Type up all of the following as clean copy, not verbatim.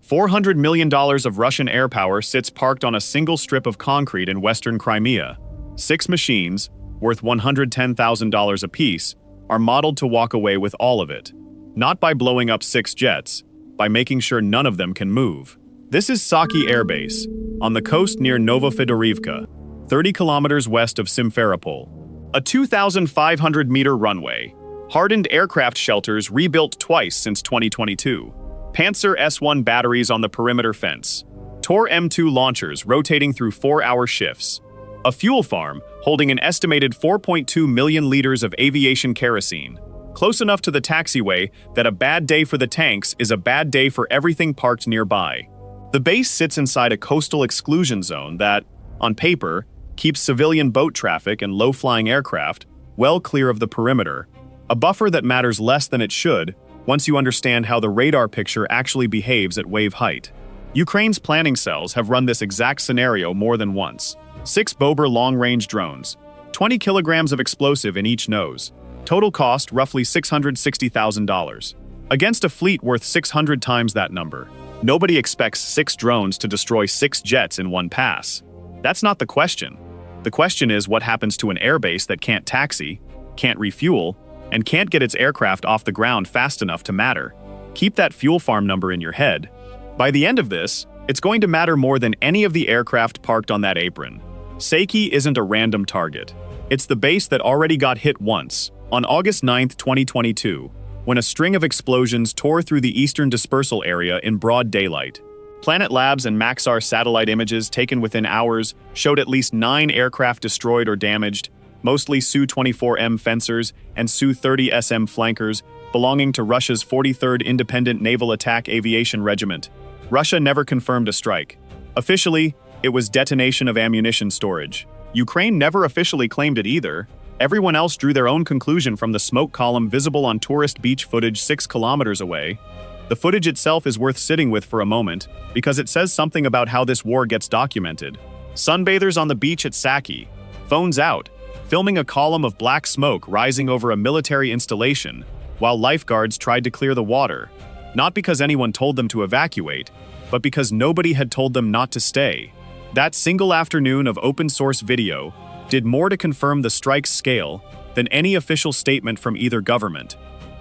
$400 million of Russian air power sits parked on a single strip of concrete in western Crimea. 6 machines, worth $110,000 apiece, are modeled to walk away with all of it. Not by blowing up 6 jets, by making sure none of them can move. This is Saky Airbase, on the coast near Novofedorivka, 30 kilometers west of Simferopol. A 2,500-meter runway, hardened aircraft shelters rebuilt twice since 2022, Pantsir S-1 batteries on the perimeter fence, Tor M2 launchers rotating through 4-hour shifts, a fuel farm holding an estimated 4.2 million liters of aviation kerosene, close enough to the taxiway that a bad day for the tanks is a bad day for everything parked nearby. The base sits inside a coastal exclusion zone that, on paper, keeps civilian boat traffic and low-flying aircraft well clear of the perimeter, a buffer that matters less than it should once you understand how the radar picture actually behaves at wave height. Ukraine's planning cells have run this exact scenario more than once. 6 Bober long-range drones, 20 kilograms of explosive in each nose, total cost roughly $660,000. Against a fleet worth 600 times that number, nobody expects 6 drones to destroy 6 jets in one pass. That's not the question. The question is what happens to an airbase that can't taxi, can't refuel, and can't get its aircraft off the ground fast enough to matter. Keep that fuel farm number in your head. By the end of this, it's going to matter more than any of the aircraft parked on that apron. Saky isn't a random target. It's the base that already got hit once, on August 9, 2022, when a string of explosions tore through the eastern dispersal area in broad daylight. Planet Labs and Maxar satellite images taken within hours showed at least 9 aircraft destroyed or damaged, mostly Su-24M fencers and Su-30SM flankers belonging to Russia's 43rd Independent Naval Attack Aviation Regiment. Russia never confirmed a strike. Officially, it was detonation of ammunition storage. Ukraine never officially claimed it either. Everyone else drew their own conclusion from the smoke column visible on tourist beach footage 6 kilometers away. The footage itself is worth sitting with for a moment, because it says something about how this war gets documented. Sunbathers on the beach at Saky, phones out, filming a column of black smoke rising over a military installation, while lifeguards tried to clear the water, not because anyone told them to evacuate, but because nobody had told them not to stay. That single afternoon of open-source video did more to confirm the strike's scale than any official statement from either government.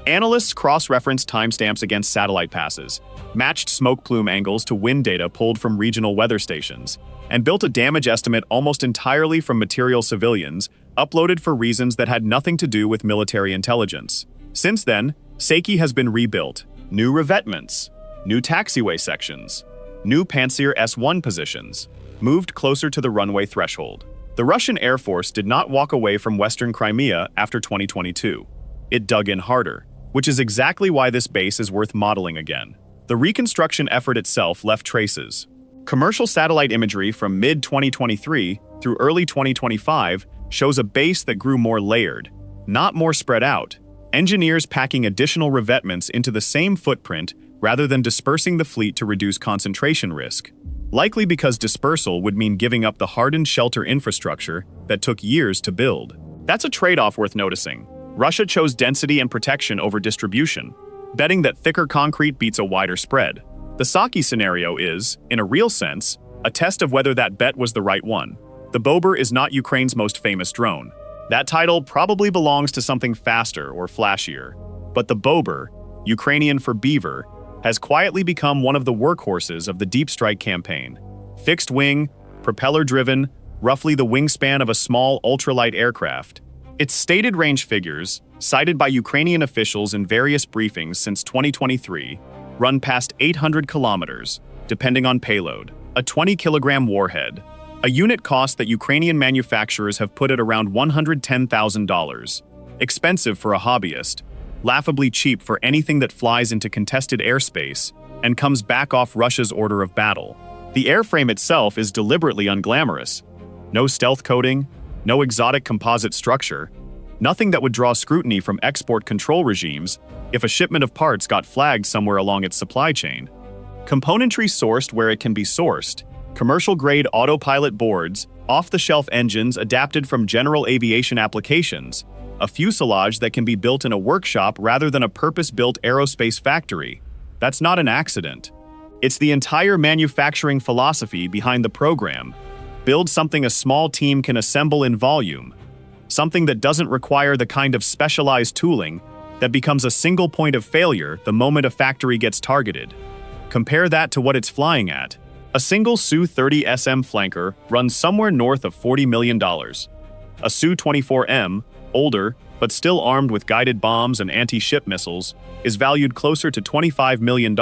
Analysts cross-referenced timestamps against satellite passes, matched smoke plume angles to wind data pulled from regional weather stations, and built a damage estimate almost entirely from material civilians uploaded for reasons that had nothing to do with military intelligence. Since then, Saky has been rebuilt. New revetments, new taxiway sections, new Pantsir S-1 positions, moved closer to the runway threshold. The Russian Air Force did not walk away from western Crimea after 2022. It dug in harder, which is exactly why this base is worth modeling again. The reconstruction effort itself left traces. Commercial satellite imagery from mid-2023 through early 2025 shows a base that grew more layered, not more spread out. Engineers packing additional revetments into the same footprint rather than dispersing the fleet to reduce concentration risk. Likely because dispersal would mean giving up the hardened shelter infrastructure that took years to build. That's a trade-off worth noticing. Russia chose density and protection over distribution, betting that thicker concrete beats a wider spread. The Saky scenario is, in a real sense, a test of whether that bet was the right one. The Bober is not Ukraine's most famous drone. That title probably belongs to something faster or flashier. But the Bober, Ukrainian for beaver, has quietly become one of the workhorses of the deep strike campaign. Fixed wing, propeller-driven, roughly the wingspan of a small ultralight aircraft. Its stated range figures, cited by Ukrainian officials in various briefings since 2023, run past 800 kilometers, depending on payload. A 20-kilogram warhead, a unit cost that Ukrainian manufacturers have put at around $110,000. Expensive for a hobbyist, laughably cheap for anything that flies into contested airspace and comes back off Russia's order of battle. The airframe itself is deliberately unglamorous. No stealth coating, no exotic composite structure, nothing that would draw scrutiny from export control regimes if a shipment of parts got flagged somewhere along its supply chain. Componentry sourced where it can be sourced, commercial-grade autopilot boards, off-the-shelf engines adapted from general aviation applications, a fuselage that can be built in a workshop rather than a purpose-built aerospace factory. That's not an accident. It's the entire manufacturing philosophy behind the program. Build something a small team can assemble in volume. Something that doesn't require the kind of specialized tooling that becomes a single point of failure the moment a factory gets targeted. Compare that to what it's flying at. A single Su-30SM flanker runs somewhere north of $40 million. A Su-24M, older, but still armed with guided bombs and anti-ship missiles, is valued closer to $25 million.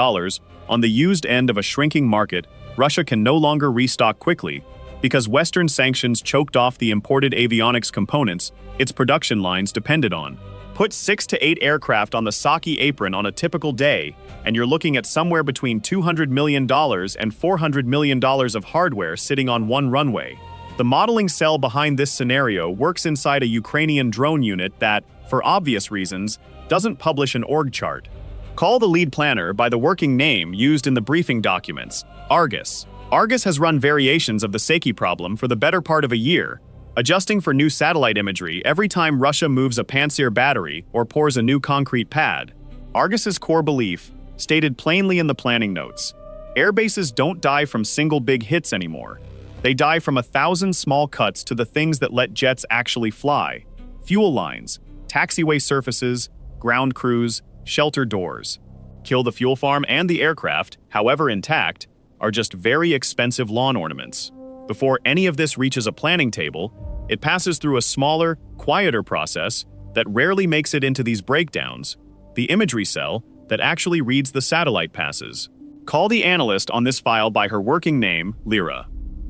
On the used end of a shrinking market, Russia can no longer restock quickly because Western sanctions choked off the imported avionics components its production lines depended on. Put 6 to 8 aircraft on the Saky apron on a typical day, and you're looking at somewhere between $200 million and $400 million of hardware sitting on one runway. The modeling cell behind this scenario works inside a Ukrainian drone unit that, for obvious reasons, doesn't publish an org chart. Call the lead planner by the working name used in the briefing documents, Argus. Argus has run variations of the Saky problem for the better part of a year, adjusting for new satellite imagery every time Russia moves a Pantsir battery or pours a new concrete pad. Argus's core belief, stated plainly in the planning notes, airbases don't die from single big hits anymore. They die from 1,000 small cuts to the things that let jets actually fly: fuel lines, taxiway surfaces, ground crews, shelter doors. Kill the fuel farm and the aircraft, however intact, are just very expensive lawn ornaments. Before any of this reaches a planning table, it passes through a smaller, quieter process that rarely makes it into these breakdowns, the imagery cell that actually reads the satellite passes. Call the analyst on this file by her working name, Lyra.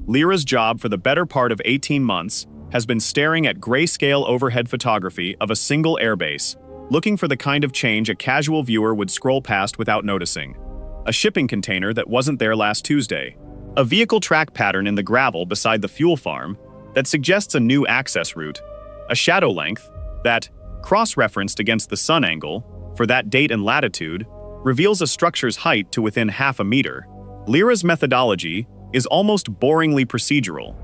Lyra's job for the better part of 18 months has been staring at grayscale overhead photography of a single airbase, looking for the kind of change a casual viewer would scroll past without noticing. A shipping container that wasn't there last Tuesday. A vehicle track pattern in the gravel beside the fuel farm that suggests a new access route. A shadow length that, cross-referenced against the sun angle, for that date and latitude, reveals a structure's height to within half a meter. Lyra's methodology is almost boringly procedural.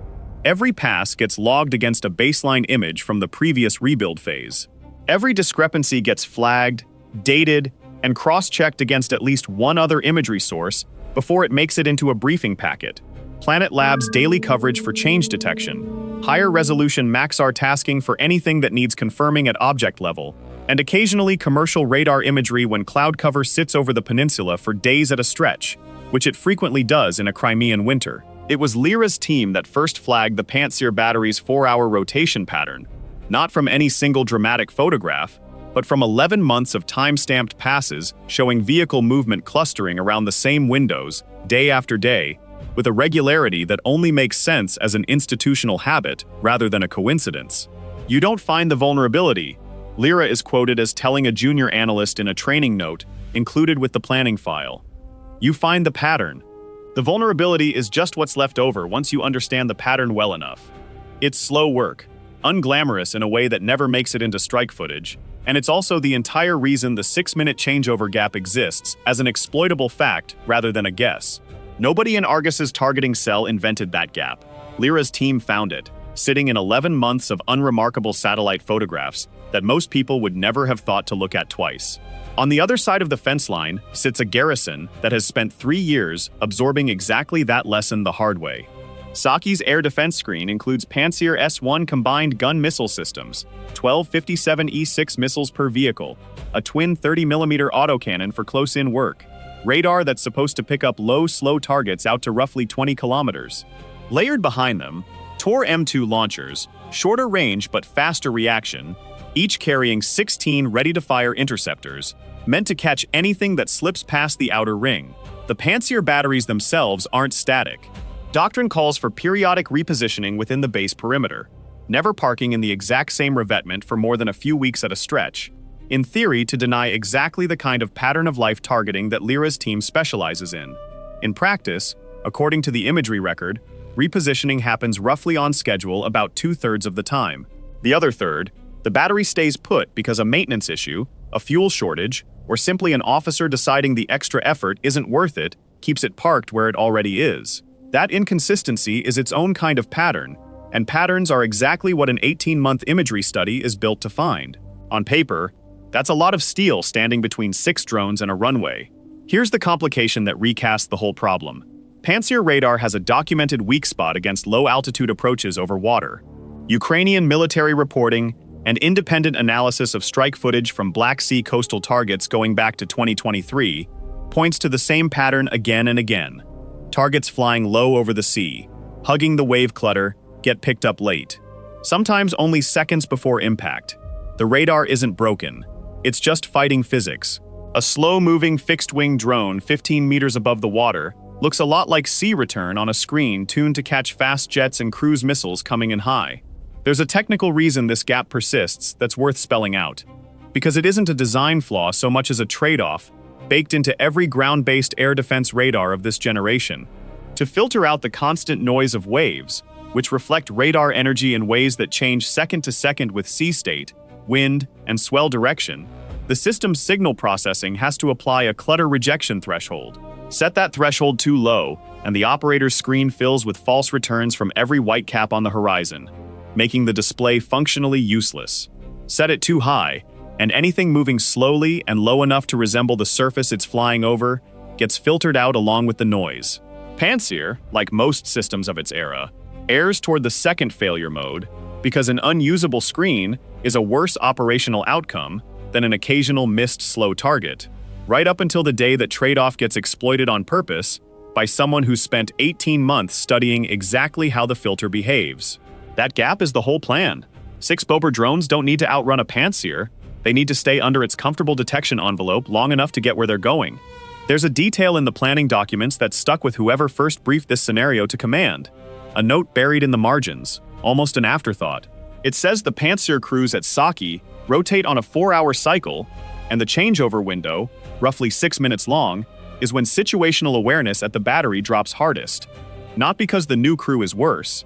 Every pass gets logged against a baseline image from the previous rebuild phase. Every discrepancy gets flagged, dated, and cross-checked against at least one other imagery source before it makes it into a briefing packet. Planet Labs' daily coverage for change detection, higher resolution Maxar tasking for anything that needs confirming at object level, and occasionally commercial radar imagery when cloud cover sits over the peninsula for days at a stretch, which it frequently does in a Crimean winter. It was Lyra's team that first flagged the Pantsir battery's 4-hour rotation pattern, not from any single dramatic photograph, but from 11 months of time-stamped passes showing vehicle movement clustering around the same windows, day after day, with a regularity that only makes sense as an institutional habit rather than a coincidence. You don't find the vulnerability, Lyra is quoted as telling a junior analyst in a training note included with the planning file. You find the pattern. The vulnerability is just what's left over once you understand the pattern well enough. It's slow work, unglamorous in a way that never makes it into strike footage, and it's also the entire reason the 6-minute changeover gap exists as an exploitable fact rather than a guess. Nobody in Argus's targeting cell invented that gap. Lyra's team found it, sitting in 11 months of unremarkable satellite photographs that most people would never have thought to look at twice. On the other side of the fence line sits a garrison that has spent 3 years absorbing exactly that lesson the hard way. Saky's air defense screen includes Pantsir S-1 combined gun missile systems, 12 57E6 missiles per vehicle, a twin 30mm autocannon for close-in work, radar that's supposed to pick up low, slow targets out to roughly 20 kilometers. Layered behind them, Tor M2 launchers, shorter range but faster reaction, each carrying 16 ready-to-fire interceptors, meant to catch anything that slips past the outer ring. The Pantsir batteries themselves aren't static. Doctrine calls for periodic repositioning within the base perimeter, never parking in the exact same revetment for more than a few weeks at a stretch, in theory to deny exactly the kind of pattern-of-life targeting that Lyra's team specializes in. In practice, according to the imagery record, repositioning happens roughly on schedule about 2/3 of the time. The other third, the battery stays put because a maintenance issue, a fuel shortage, or simply an officer deciding the extra effort isn't worth it, keeps it parked where it already is. That inconsistency is its own kind of pattern, and patterns are exactly what an 18-month imagery study is built to find. On paper, that's a lot of steel standing between 6 drones and a runway. Here's the complication that recasts the whole problem. Pantsir radar has a documented weak spot against low-altitude approaches over water. Ukrainian military reporting and independent analysis of strike footage from Black Sea coastal targets going back to 2023 points to the same pattern again and again. Targets flying low over the sea, hugging the wave clutter, get picked up late. Sometimes only seconds before impact. The radar isn't broken. It's just fighting physics. A slow-moving fixed-wing drone 15 meters above the water looks a lot like sea return on a screen tuned to catch fast jets and cruise missiles coming in high. There's a technical reason this gap persists that's worth spelling out. Because it isn't a design flaw so much as a trade-off baked into every ground-based air defense radar of this generation. To filter out the constant noise of waves, which reflect radar energy in ways that change second to second with sea state, wind, and swell direction, the system's signal processing has to apply a clutter rejection threshold. Set that threshold too low, and the operator's screen fills with false returns from every white cap on the horizon, making the display functionally useless. Set it too high, and anything moving slowly and low enough to resemble the surface it's flying over gets filtered out along with the noise. Pantsir, like most systems of its era, errs toward the second failure mode because an unusable screen is a worse operational outcome than an occasional missed slow target, right up until the day that trade-off gets exploited on purpose by someone who spent 18 months studying exactly how the filter behaves. That gap is the whole plan. 6 Bober drones don't need to outrun a Pantsir. They need to stay under its comfortable detection envelope long enough to get where they're going. There's a detail in the planning documents that stuck with whoever first briefed this scenario to command. A note buried in the margins, almost an afterthought. It says the Pantsir crews at Saky rotate on a 4-hour cycle, and the changeover window, roughly 6 minutes long, is when situational awareness at the battery drops hardest. Not because the new crew is worse,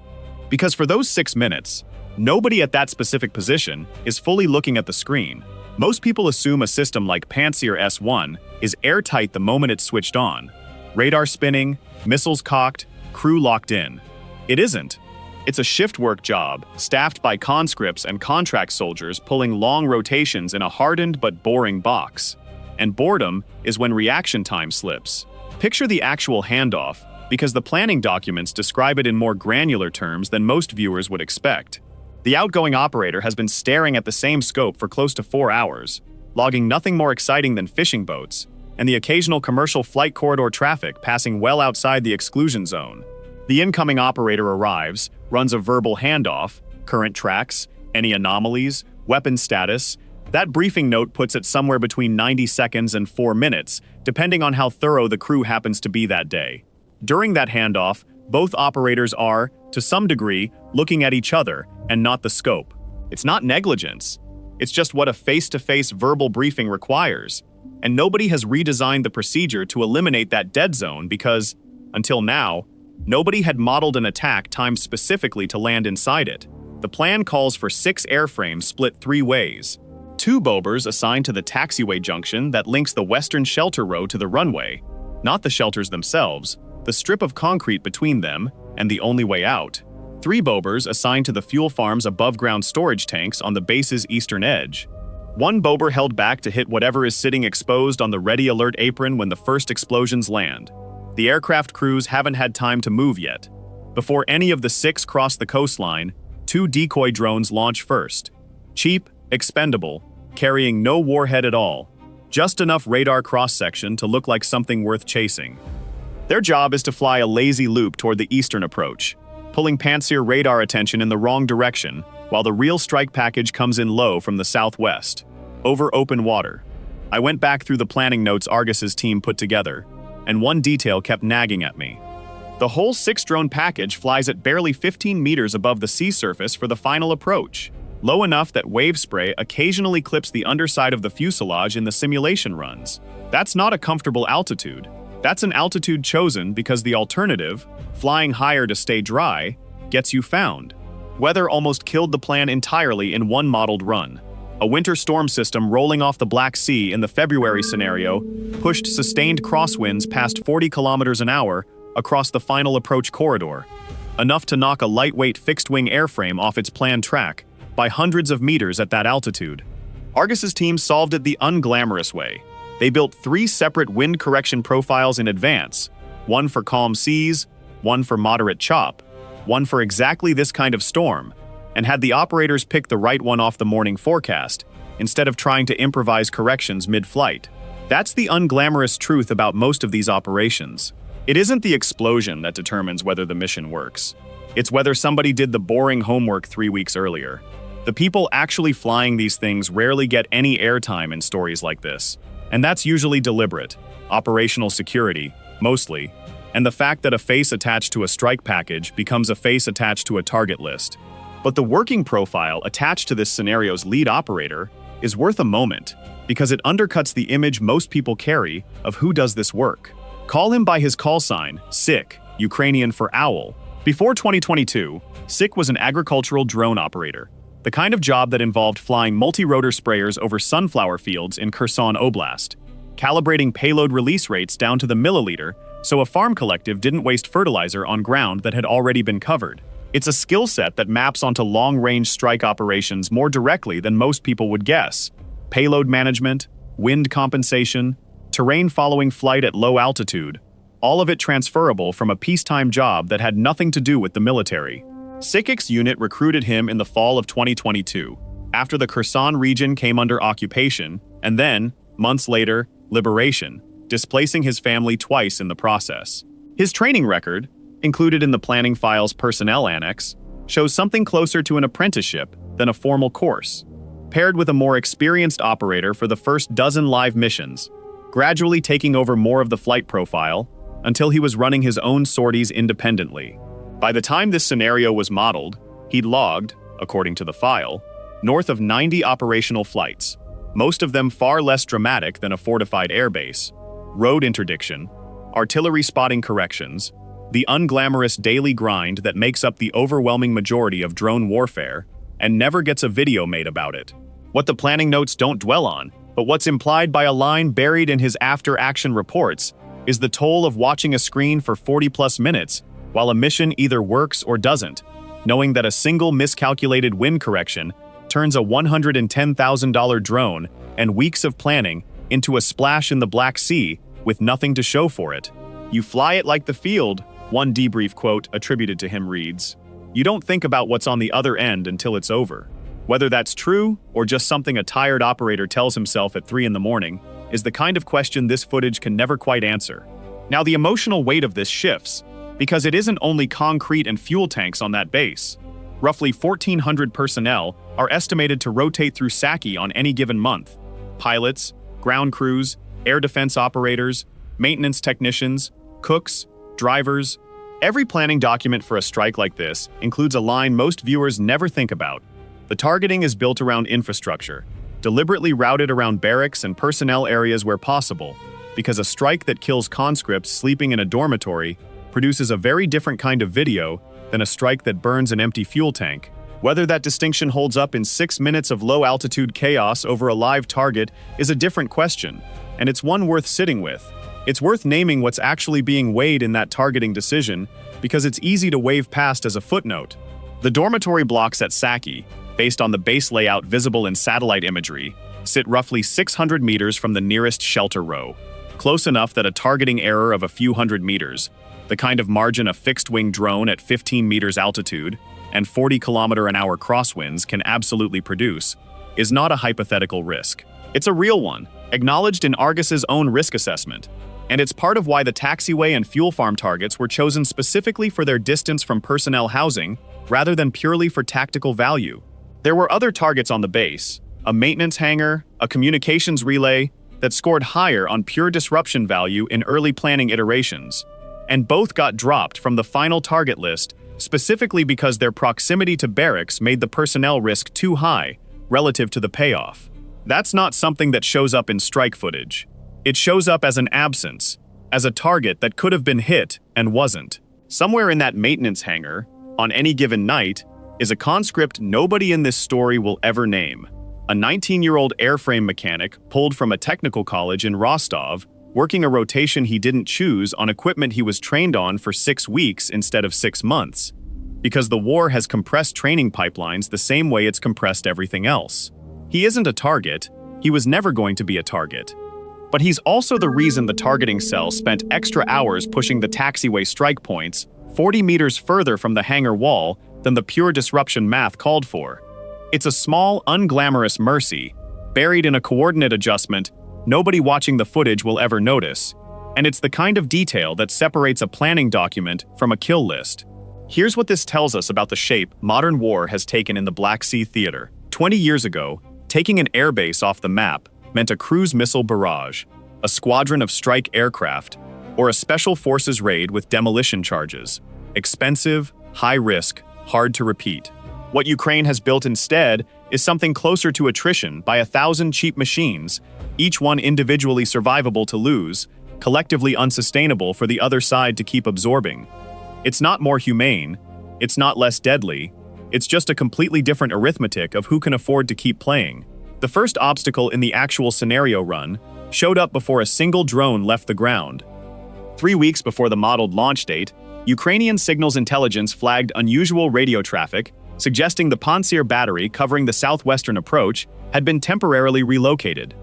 because for those 6 minutes, nobody at that specific position is fully looking at the screen. Most people assume a system like Pantsir S1 is airtight the moment it's switched on. Radar spinning, missiles cocked, crew locked in. It isn't. It's a shift work job, staffed by conscripts and contract soldiers pulling long rotations in a hardened but boring box. And boredom is when reaction time slips. Picture the actual handoff, because the planning documents describe it in more granular terms than most viewers would expect. The outgoing operator has been staring at the same scope for close to 4 hours, logging nothing more exciting than fishing boats, and the occasional commercial flight corridor traffic passing well outside the exclusion zone. The incoming operator arrives, runs a verbal handoff, current tracks, any anomalies, weapon status. That briefing note puts it somewhere between 90 seconds and 4 minutes, depending on how thorough the crew happens to be that day. During that handoff, both operators are, to some degree, looking at each other and not the scope. It's not negligence. It's just what a face-to-face verbal briefing requires. And nobody has redesigned the procedure to eliminate that dead zone because, until now, nobody had modeled an attack timed specifically to land inside it. The plan calls for 6 airframes split 3 ways. 2 Bobers assigned to the taxiway junction that links the western shelter row to the runway, not the shelters themselves, the strip of concrete between them, and the only way out. 3 Bobers assigned to the fuel farm's above-ground storage tanks on the base's eastern edge. 1 Bober held back to hit whatever is sitting exposed on the ready alert apron when the first explosions land. The aircraft crews haven't had time to move yet. Before any of the 6 cross the coastline, 2 decoy drones launch first. Cheap, expendable, carrying no warhead at all. Just enough radar cross-section to look like something worth chasing. Their job is to fly a lazy loop toward the eastern approach, pulling Pantsir radar attention in the wrong direction, while the real strike package comes in low from the southwest, over open water. I went back through the planning notes Argus's team put together, and one detail kept nagging at me. The whole 6-drone package flies at barely 15 meters above the sea surface for the final approach, low enough that wave spray occasionally clips the underside of the fuselage in the simulation runs. That's not a comfortable altitude. That's an altitude chosen because the alternative, flying higher to stay dry, gets you found. Weather almost killed the plan entirely in one modeled run. A winter storm system rolling off the Black Sea in the February scenario pushed sustained crosswinds past 40 kilometers an hour across the final approach corridor, enough to knock a lightweight fixed-wing airframe off its planned track by hundreds of meters at that altitude. Argus's team solved it the unglamorous way. They built 3 separate wind correction profiles in advance, one for calm seas, one for moderate chop, one for exactly this kind of storm, and had the operators pick the right one off the morning forecast, instead of trying to improvise corrections mid-flight. That's the unglamorous truth about most of these operations. It isn't the explosion that determines whether the mission works. It's whether somebody did the boring homework 3 weeks earlier. The people actually flying these things rarely get any airtime in stories like this. And that's usually deliberate, operational security, mostly, and the fact that a face attached to a strike package becomes a face attached to a target list. But the working profile attached to this scenario's lead operator is worth a moment, because it undercuts the image most people carry of who does this work. Call him by his call sign, Saky, Ukrainian for owl. Before 2022, Saky was an agricultural drone operator, the kind of job that involved flying multi-rotor sprayers over sunflower fields in Kherson Oblast, calibrating payload release rates down to the milliliter so a farm collective didn't waste fertilizer on ground that had already been covered. It's a skill set that maps onto long-range strike operations more directly than most people would guess. Payload management, wind compensation, terrain following flight at low altitude, all of it transferable from a peacetime job that had nothing to do with the military. Saky's unit recruited him in the fall of 2022, after the Kherson region came under occupation, and then, months later, liberation, displacing his family twice in the process. His training record, included in the planning file's personnel annex, shows something closer to an apprenticeship than a formal course, paired with a more experienced operator for the first dozen live missions, gradually taking over more of the flight profile until he was running his own sorties independently. By the time this scenario was modeled, he'd logged, according to the file, north of 90 operational flights, most of them far less dramatic than a fortified airbase, road interdiction, artillery spotting corrections, the unglamorous daily grind that makes up the overwhelming majority of drone warfare, and never gets a video made about it. What the planning notes don't dwell on, but what's implied by a line buried in his after-action reports, is the toll of watching a screen for 40-plus minutes while a mission either works or doesn't, knowing that a single miscalculated wind correction turns a $110,000 drone and weeks of planning into a splash in the Black Sea with nothing to show for it. "You fly it like the field," one debrief quote attributed to him reads. "You don't think about what's on the other end until it's over." Whether that's true or just something a tired operator tells himself at 3 in the morning is the kind of question this footage can never quite answer. Now, the emotional weight of this shifts, because it isn't only concrete and fuel tanks on that base. Roughly 1,400 personnel are estimated to rotate through Saky on any given month. Pilots, ground crews, air defense operators, maintenance technicians, cooks, drivers. Every planning document for a strike like this includes a line most viewers never think about. The targeting is built around infrastructure, deliberately routed around barracks and personnel areas where possible, because a strike that kills conscripts sleeping in a dormitory produces a very different kind of video than a strike that burns an empty fuel tank. Whether that distinction holds up in 6 minutes of low-altitude chaos over a live target is a different question, and it's one worth sitting with. It's worth naming what's actually being weighed in that targeting decision, because it's easy to wave past as a footnote. The dormitory blocks at Saky, based on the base layout visible in satellite imagery, sit roughly 600 meters from the nearest shelter row, close enough that a targeting error of a few hundred meters, the kind of margin a fixed-wing drone at 15 meters altitude and 40-kilometer-an-hour crosswinds can absolutely produce, is not a hypothetical risk. It's a real one, acknowledged in Argus's own risk assessment, and it's part of why the taxiway and fuel farm targets were chosen specifically for their distance from personnel housing rather than purely for tactical value. There were other targets on the base, a maintenance hangar, a communications relay, that scored higher on pure disruption value in early planning iterations, and both got dropped from the final target list specifically because their proximity to barracks made the personnel risk too high relative to the payoff. That's not something that shows up in strike footage. It shows up as an absence, as a target that could have been hit and wasn't. Somewhere in that maintenance hangar, on any given night, is a conscript nobody in this story will ever name. A 19-year-old airframe mechanic pulled from a technical college in Rostov, working a rotation he didn't choose on equipment he was trained on for 6 weeks instead of 6 months, because the war has compressed training pipelines the same way it's compressed everything else. He isn't a target. He was never going to be a target. But he's also the reason the targeting cell spent extra hours pushing the taxiway strike points 40 meters further from the hangar wall than the pure disruption math called for. It's a small, unglamorous mercy, buried in a coordinate adjustment nobody watching the footage will ever notice, and it's the kind of detail that separates a planning document from a kill list. Here's what this tells us about the shape modern war has taken in the Black Sea theater. 20 years ago, taking an airbase off the map meant a cruise missile barrage, a squadron of strike aircraft, or a special forces raid with demolition charges. Expensive, high risk, hard to repeat. What Ukraine has built instead is something closer to attrition by 1,000 cheap machines, each one individually survivable to lose, collectively unsustainable for the other side to keep absorbing. It's not more humane, it's not less deadly, it's just a completely different arithmetic of who can afford to keep playing. The first obstacle in the actual scenario run showed up before a single drone left the ground. 3 weeks before the modeled launch date, Ukrainian signals intelligence flagged unusual radio traffic, suggesting the Pantsir battery covering the southwestern approach had been temporarily relocated,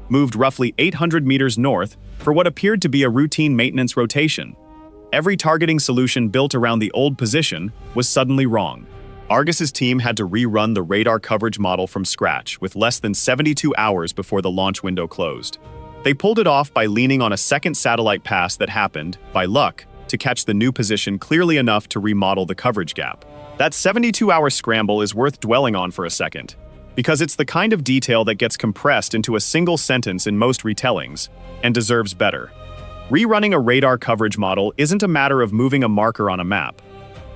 moved roughly 800 meters north for what appeared to be a routine maintenance rotation. Every targeting solution built around the old position was suddenly wrong. Argus's team had to rerun the radar coverage model from scratch with less than 72 hours before the launch window closed. They pulled it off by leaning on a second satellite pass that happened, by luck, to catch the new position clearly enough to remodel the coverage gap. That 72-hour scramble is worth dwelling on for a second, because it's the kind of detail that gets compressed into a single sentence in most retellings, and deserves better. Rerunning a radar coverage model isn't a matter of moving a marker on a map.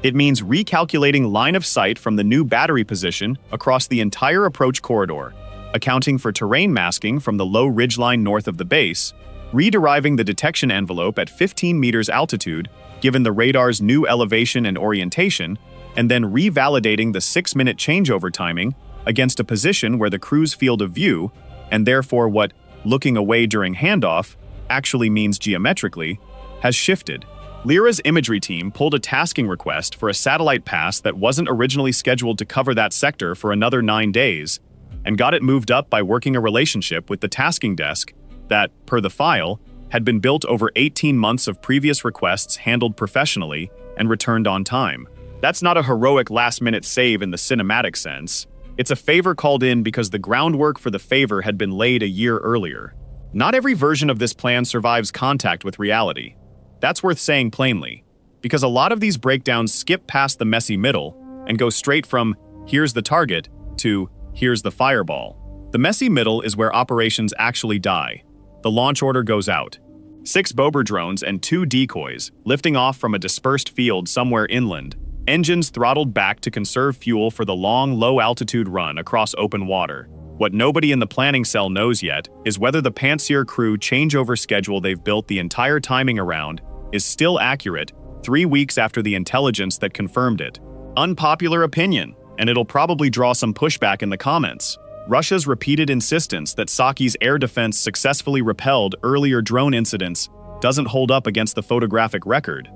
It means recalculating line of sight from the new battery position across the entire approach corridor, accounting for terrain masking from the low ridgeline north of the base, rederiving the detection envelope at 15 meters altitude given the radar's new elevation and orientation, and then revalidating the 6-minute changeover timing against a position where the crew's field of view, and therefore what looking away during handoff actually means geometrically, has shifted. Lyra's imagery team pulled a tasking request for a satellite pass that wasn't originally scheduled to cover that sector for another 9 days, and got it moved up by working a relationship with the tasking desk that, per the file, had been built over 18 months of previous requests handled professionally and returned on time. That's not a heroic last-minute save in the cinematic sense. It's a favor called in because the groundwork for the favor had been laid a year earlier. Not every version of this plan survives contact with reality. That's worth saying plainly, because a lot of these breakdowns skip past the messy middle and go straight from "here's the target" to "here's the fireball." The messy middle is where operations actually die. The launch order goes out. 6 Bober drones and 2 decoys, lifting off from a dispersed field somewhere inland, engines throttled back to conserve fuel for the long, low-altitude run across open water. What nobody in the planning cell knows yet is whether the Pantsir crew changeover schedule they've built the entire timing around is still accurate 3 weeks after the intelligence that confirmed it. Unpopular opinion, and it'll probably draw some pushback in the comments. Russia's repeated insistence that Saky's air defense successfully repelled earlier drone incidents doesn't hold up against the photographic record.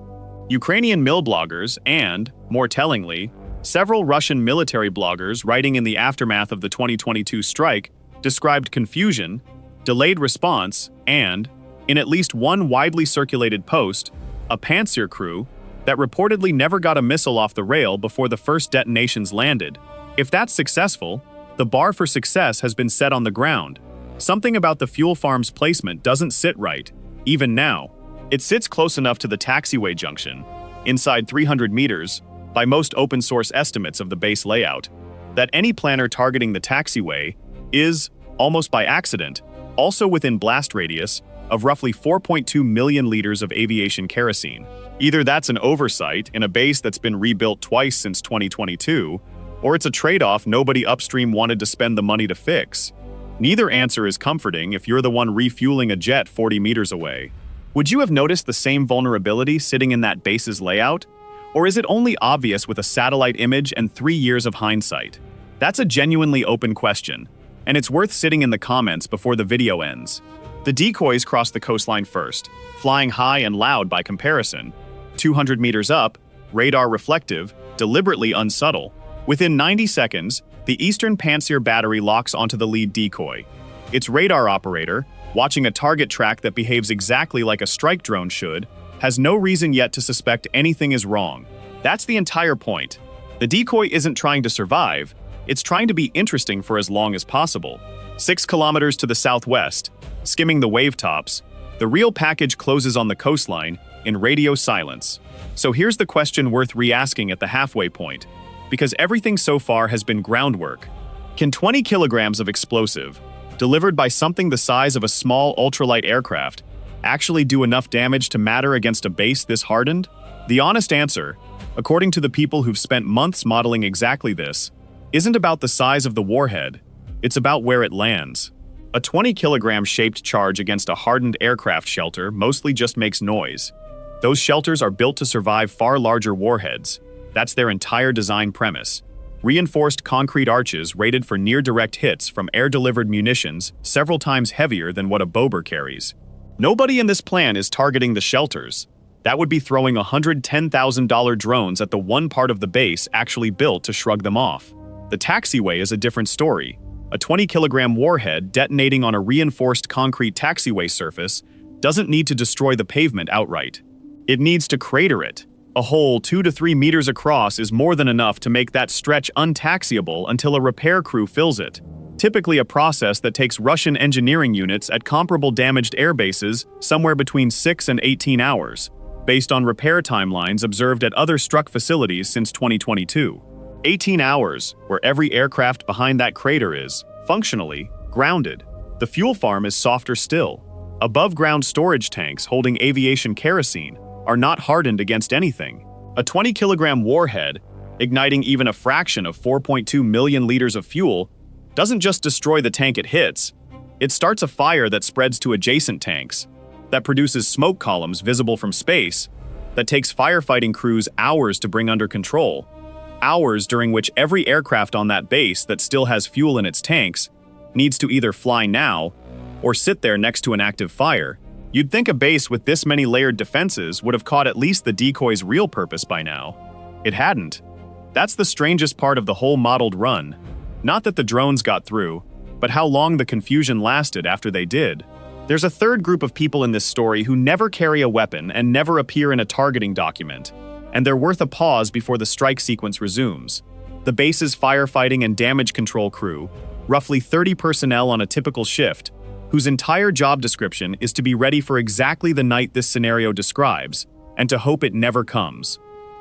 Ukrainian mil bloggers and, more tellingly, several Russian military bloggers writing in the aftermath of the 2022 strike described confusion, delayed response, and, in at least one widely circulated post, a Pantsir crew that reportedly never got a missile off the rail before the first detonations landed. If that's successful, the bar for success has been set on the ground. Something about the fuel farm's placement doesn't sit right, even now. It sits close enough to the taxiway junction, inside 300 meters, by most open-source estimates of the base layout, that any planner targeting the taxiway is, almost by accident, also within blast radius of roughly 4.2 million liters of aviation kerosene. Either that's an oversight in a base that's been rebuilt twice since 2022, or it's a trade-off nobody upstream wanted to spend the money to fix. Neither answer is comforting if you're the one refueling a jet 40 meters away. Would you have noticed the same vulnerability sitting in that base's layout? Or is it only obvious with a satellite image and 3 years of hindsight? That's a genuinely open question, and it's worth sitting in the comments before the video ends. The decoys cross the coastline first, flying high and loud by comparison. 200 meters up, radar reflective, deliberately unsubtle. Within 90 seconds, the eastern Pantsir battery locks onto the lead decoy. Its radar operator, watching a target track that behaves exactly like a strike drone should, has no reason yet to suspect anything is wrong. That's the entire point. The decoy isn't trying to survive, it's trying to be interesting for as long as possible. 6 kilometers to the southwest, skimming the wave tops, the real package closes on the coastline in radio silence. So here's the question worth re-asking at the halfway point, because everything so far has been groundwork. Can 20 kilograms of explosive, delivered by something the size of a small ultralight aircraft, actually do enough damage to matter against a base this hardened? The honest answer, according to the people who've spent months modeling exactly this, isn't about the size of the warhead, it's about where it lands. A 20-kilogram shaped charge against a hardened aircraft shelter mostly just makes noise. Those shelters are built to survive far larger warheads. That's their entire design premise. Reinforced concrete arches rated for near-direct hits from air-delivered munitions several times heavier than what a Bober carries. Nobody in this plan is targeting the shelters. That would be throwing $110,000 drones at the one part of the base actually built to shrug them off. The taxiway is a different story. A 20-kilogram warhead detonating on a reinforced concrete taxiway surface doesn't need to destroy the pavement outright. It needs to crater it. A hole 2 to 3 meters across is more than enough to make that stretch untaxiable until a repair crew fills it. Typically a process that takes Russian engineering units at comparable damaged air bases somewhere between 6 and 18 hours, based on repair timelines observed at other struck facilities since 2022. 18 hours, where every aircraft behind that crater is, functionally, grounded. The fuel farm is softer still. Above-ground storage tanks holding aviation kerosene are not hardened against anything. A 20-kilogram warhead, igniting even a fraction of 4.2 million liters of fuel, doesn't just destroy the tank it hits, it starts a fire that spreads to adjacent tanks, that produces smoke columns visible from space, that takes firefighting crews hours to bring under control, hours during which every aircraft on that base that still has fuel in its tanks needs to either fly now or sit there next to an active fire. You'd think a base with this many layered defenses would have caught at least the decoy's real purpose by now. It hadn't. That's the strangest part of the whole modeled run. Not that the drones got through, but how long the confusion lasted after they did. There's a third group of people in this story who never carry a weapon and never appear in a targeting document, and they're worth a pause before the strike sequence resumes. The base's firefighting and damage control crew, roughly 30 personnel on a typical shift, whose entire job description is to be ready for exactly the night this scenario describes, and to hope it never comes.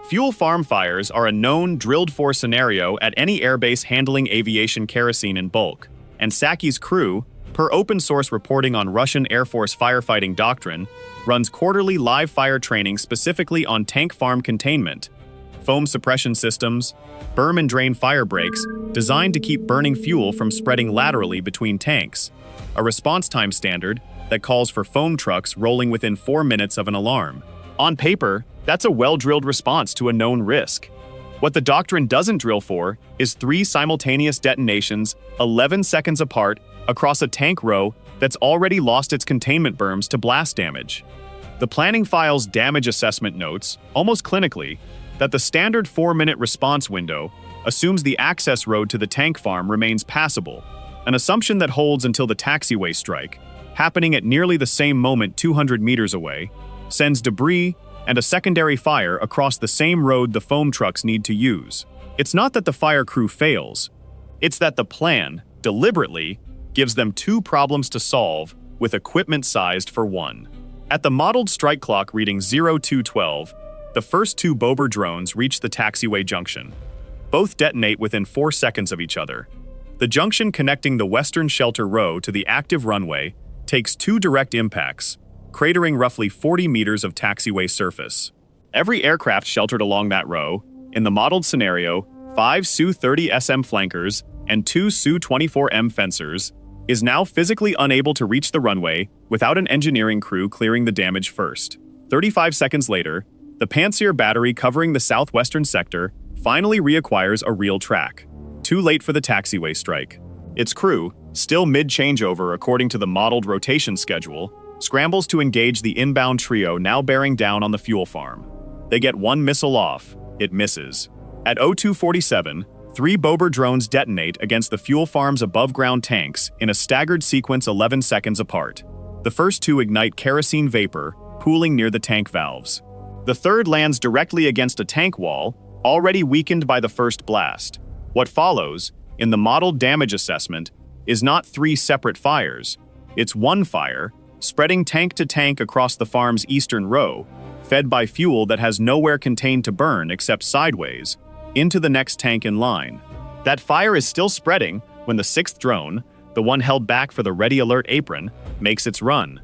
Fuel farm fires are a known, drilled-for scenario at any airbase handling aviation kerosene in bulk, and Saky's crew, per open-source reporting on Russian Air Force firefighting doctrine, runs quarterly live fire training specifically on tank farm containment, foam suppression systems, berm and drain fire breaks designed to keep burning fuel from spreading laterally between tanks, a response time standard that calls for foam trucks rolling within 4 minutes of an alarm. On paper, that's a well-drilled response to a known risk. What the doctrine doesn't drill for is 3 simultaneous detonations 11 seconds apart across a tank row that's already lost its containment berms to blast damage. The planning file's damage assessment notes, almost clinically, that the standard 4-minute response window assumes the access road to the tank farm remains passable, an assumption that holds until the taxiway strike, happening at nearly the same moment 200 meters away, sends debris and a secondary fire across the same road the foam trucks need to use. It's not that the fire crew fails, it's that the plan, deliberately, gives them 2 problems to solve with equipment sized for 1. At the modeled strike clock reading 0212, the first 2 Bober drones reach the taxiway junction. Both detonate within 4 seconds of each other. The junction connecting the western shelter row to the active runway takes 2 direct impacts, cratering roughly 40 meters of taxiway surface. Every aircraft sheltered along that row, in the modeled scenario, 5 Su-30SM flankers and 2 Su-24M fencers, is now physically unable to reach the runway without an engineering crew clearing the damage first. 35 seconds later, the Pantsir battery covering the southwestern sector finally reacquires a real track. Too late for the taxiway strike. Its crew, still mid-changeover according to the modeled rotation schedule, scrambles to engage the inbound trio now bearing down on the fuel farm. They get 1 missile off. It misses. At 0247, 3 Bober drones detonate against the fuel farm's above-ground tanks in a staggered sequence 11 seconds apart. The first two ignite kerosene vapor, pooling near the tank valves. The third lands directly against a tank wall, already weakened by the first blast. What follows, in the modeled damage assessment, is not 3 separate fires. It's one fire, spreading tank to tank across the farm's eastern row, fed by fuel that has nowhere contained to burn except sideways, into the next tank in line. That fire is still spreading when the 6th drone, the one held back for the ready alert apron, makes its run.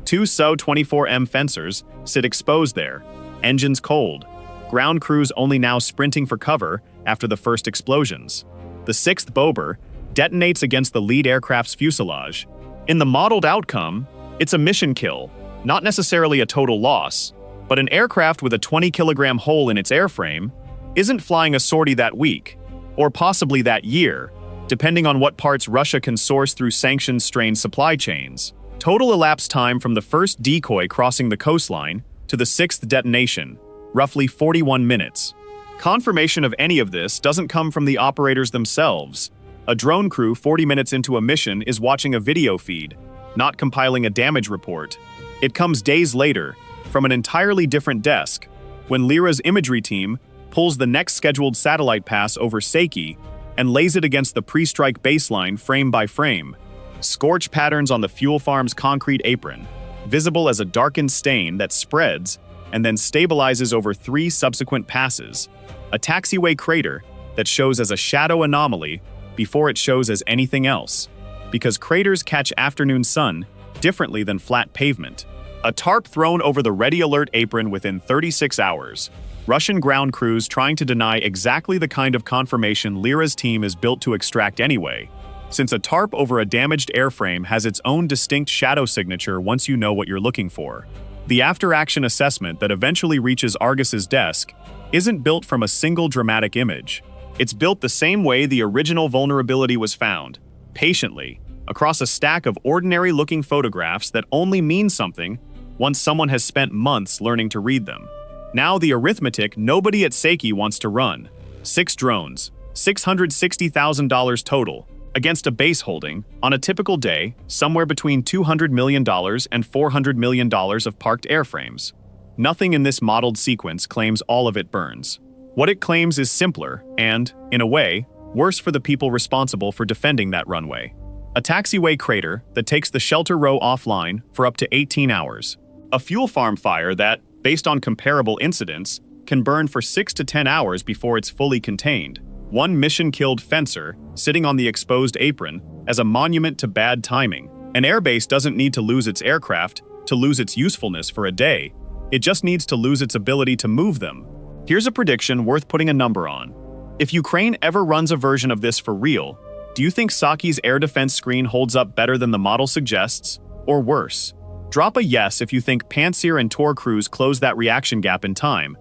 2 SU-24M fencers sit exposed there, engines cold. Ground crews only now sprinting for cover after the first explosions. The 6th Bober detonates against the lead aircraft's fuselage. In the modeled outcome, it's a mission kill, not necessarily a total loss, but an aircraft with a 20-kilogram hole in its airframe isn't flying a sortie that week, or possibly that year, depending on what parts Russia can source through sanctions-strained supply chains. Total elapsed time from the first decoy crossing the coastline to the 6th detonation, roughly 41 minutes. Confirmation of any of this doesn't come from the operators themselves. A drone crew 40 minutes into a mission is watching a video feed, not compiling a damage report. It comes days later, from an entirely different desk, when Lyra's imagery team pulls the next scheduled satellite pass over Saky and lays it against the pre-strike baseline frame by frame. Scorch patterns on the fuel farm's concrete apron, visible as a darkened stain that spreads and then stabilizes over 3 subsequent passes. A taxiway crater that shows as a shadow anomaly before it shows as anything else, because craters catch afternoon sun differently than flat pavement. A tarp thrown over the ready alert apron within 36 hours. Russian ground crews trying to deny exactly the kind of confirmation Lyra's team is built to extract anyway, since a tarp over a damaged airframe has its own distinct shadow signature once you know what you're looking for. The after-action assessment that eventually reaches Argus's desk isn't built from a single dramatic image. It's built the same way the original vulnerability was found, patiently, across a stack of ordinary-looking photographs that only mean something once someone has spent months learning to read them. Now the arithmetic nobody at Saky wants to run. 6 drones, $660,000 total, against a base holding, on a typical day, somewhere between $200 million and $400 million of parked airframes. Nothing in this modeled sequence claims all of it burns. What it claims is simpler and, in a way, worse for the people responsible for defending that runway. A taxiway crater that takes the shelter row offline for up to 18 hours. A fuel farm fire that, based on comparable incidents, can burn for 6 to 10 hours before it's fully contained. One mission-killed fencer sitting on the exposed apron as a monument to bad timing. An airbase doesn't need to lose its aircraft to lose its usefulness for a day. It just needs to lose its ability to move them. Here's a prediction worth putting a number on. If Ukraine ever runs a version of this for real, do you think Saky's air defense screen holds up better than the model suggests, or worse? Drop a yes if you think Pantsir and Tor crews close that reaction gap in time.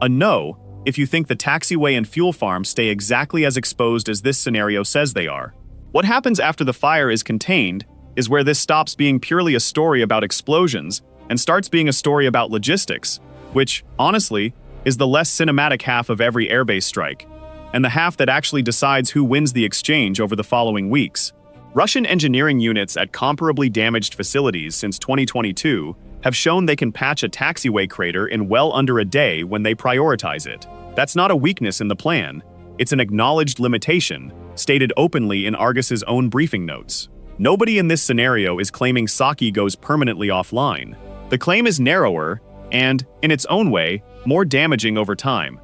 A no if you think the taxiway and fuel farm stay exactly as exposed as this scenario says they are. What happens after the fire is contained is where this stops being purely a story about explosions and starts being a story about logistics, which, honestly, is the less cinematic half of every airbase strike, and the half that actually decides who wins the exchange over the following weeks. Russian engineering units at comparably damaged facilities since 2022 have shown they can patch a taxiway crater in well under a day when they prioritize it. That's not a weakness in the plan, it's an acknowledged limitation, stated openly in Argus's own briefing notes. Nobody in this scenario is claiming Saky goes permanently offline. The claim is narrower and, in its own way, more damaging over time.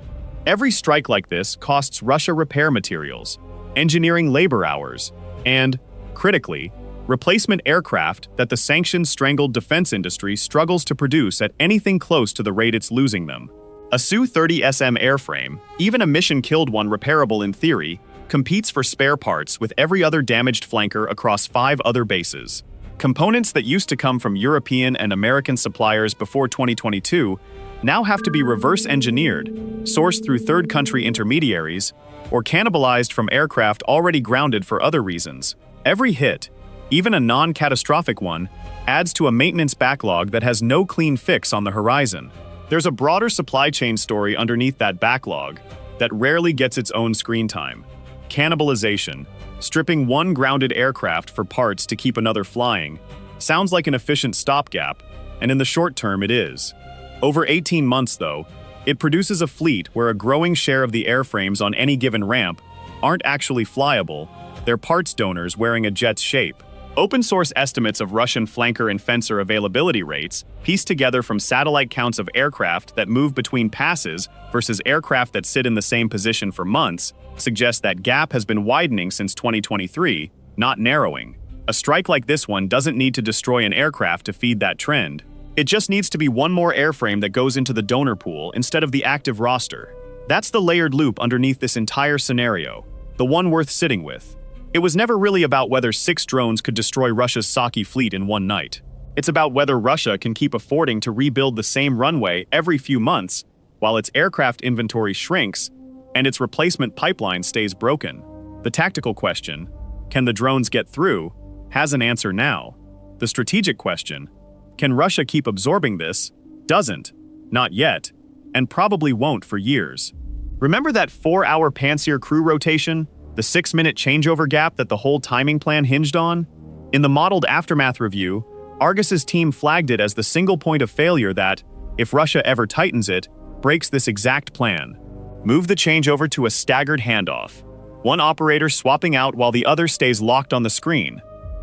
Every strike like this costs Russia repair materials, engineering labor hours, and, critically, replacement aircraft that the sanctions-strangled defense industry struggles to produce at anything close to the rate it's losing them. A Su-30SM airframe, even a mission-killed one repairable in theory, competes for spare parts with every other damaged flanker across 5 other bases. Components that used to come from European and American suppliers before 2022 now have to be reverse-engineered, sourced through third-country intermediaries, or cannibalized from aircraft already grounded for other reasons. Every hit, even a non-catastrophic one, adds to a maintenance backlog that has no clean fix on the horizon. There's a broader supply chain story underneath that backlog that rarely gets its own screen time. Cannibalization, stripping one grounded aircraft for parts to keep another flying, Sounds like an efficient stopgap, and in the short term it is. Over 18 months, though, it produces a fleet where a growing share of the airframes on any given ramp aren't actually flyable, they're parts donors wearing a jet's shape. Open-source estimates of Russian flanker and fencer availability rates, pieced together from satellite counts of aircraft that move between passes versus aircraft that sit in the same position for months, suggest that gap has been widening since 2023, not narrowing. A strike like this one doesn't need to destroy an aircraft to feed that trend. It just needs to be one more airframe that goes into the donor pool instead of the active roster. That's the layered loop underneath this entire scenario, the one worth sitting with. It was never really about whether 6 drones could destroy Russia's Saky fleet in one night. It's about whether Russia can keep affording to rebuild the same runway every few months while its aircraft inventory shrinks and its replacement pipeline stays broken. The tactical question, can the drones get through, has an answer now. The strategic question, can Russia keep absorbing this, doesn't, not yet, and probably won't for years. Remember that 4-hour Pantsir crew rotation? The 6-minute changeover gap that the whole timing plan hinged on? In the modeled aftermath review, Argus's team flagged it as the single point of failure that, if Russia ever tightens it, breaks this exact plan. Move the changeover to a staggered handoff, one operator swapping out while the other stays locked on the screen,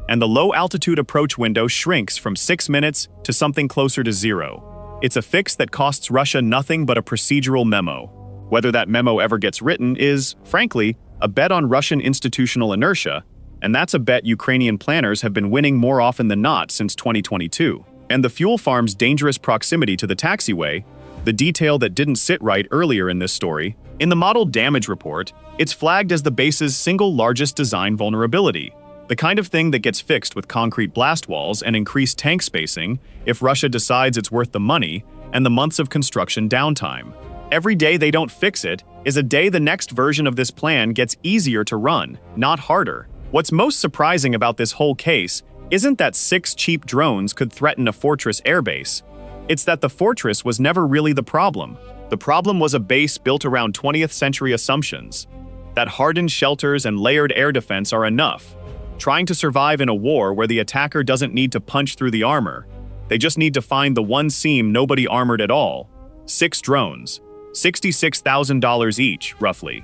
and the low-altitude approach window shrinks from 6 minutes to something closer to 0. It's a fix that costs Russia nothing but a procedural memo. Whether that memo ever gets written is, frankly, a bet on Russian institutional inertia, and that's a bet Ukrainian planners have been winning more often than not since 2022. And the fuel farm's dangerous proximity to the taxiway, the detail that didn't sit right earlier in this story, in the modeled damage report, it's flagged as the base's single largest design vulnerability, the kind of thing that gets fixed with concrete blast walls and increased tank spacing if Russia decides it's worth the money and the months of construction downtime. Every day they don't fix it is a day the next version of this plan gets easier to run, not harder. What's most surprising about this whole case isn't that 6 cheap drones could threaten a fortress airbase. It's that the fortress was never really the problem. The problem was a base built around 20th century assumptions, that hardened shelters and layered air defense are enough, trying to survive in a war where the attacker doesn't need to punch through the armor. They just need to find the one seam nobody armored at all. 6 drones. $66,000 each, roughly.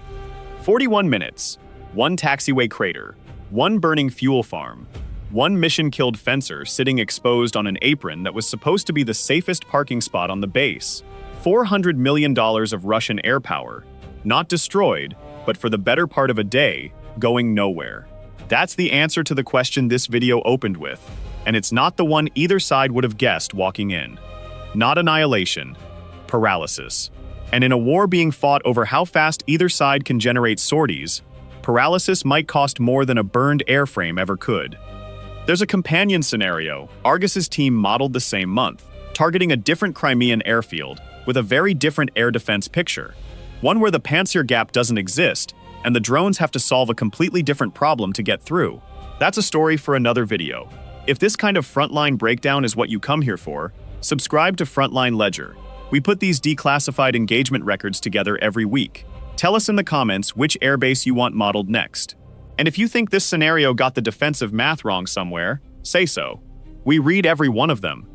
41 minutes, 1 taxiway crater, 1 burning fuel farm, 1 mission-killed fencer sitting exposed on an apron that was supposed to be the safest parking spot on the base. $400 million of Russian air power, not destroyed, but for the better part of a day, going nowhere. That's the answer to the question this video opened with, and it's not the one either side would have guessed walking in. Not annihilation, paralysis. And in a war being fought over how fast either side can generate sorties, paralysis might cost more than a burned airframe ever could. There's a companion scenario Argus's team modeled the same month, targeting a different Crimean airfield with a very different air defense picture. One where the Pantsir gap doesn't exist, and the drones have to solve a completely different problem to get through. That's a story for another video. If this kind of frontline breakdown is what you come here for, subscribe to Frontline Ledger. We put these declassified engagement records together every week. Tell us in the comments which airbase you want modeled next. And if you think this scenario got the defensive math wrong somewhere, say so. We read every one of them.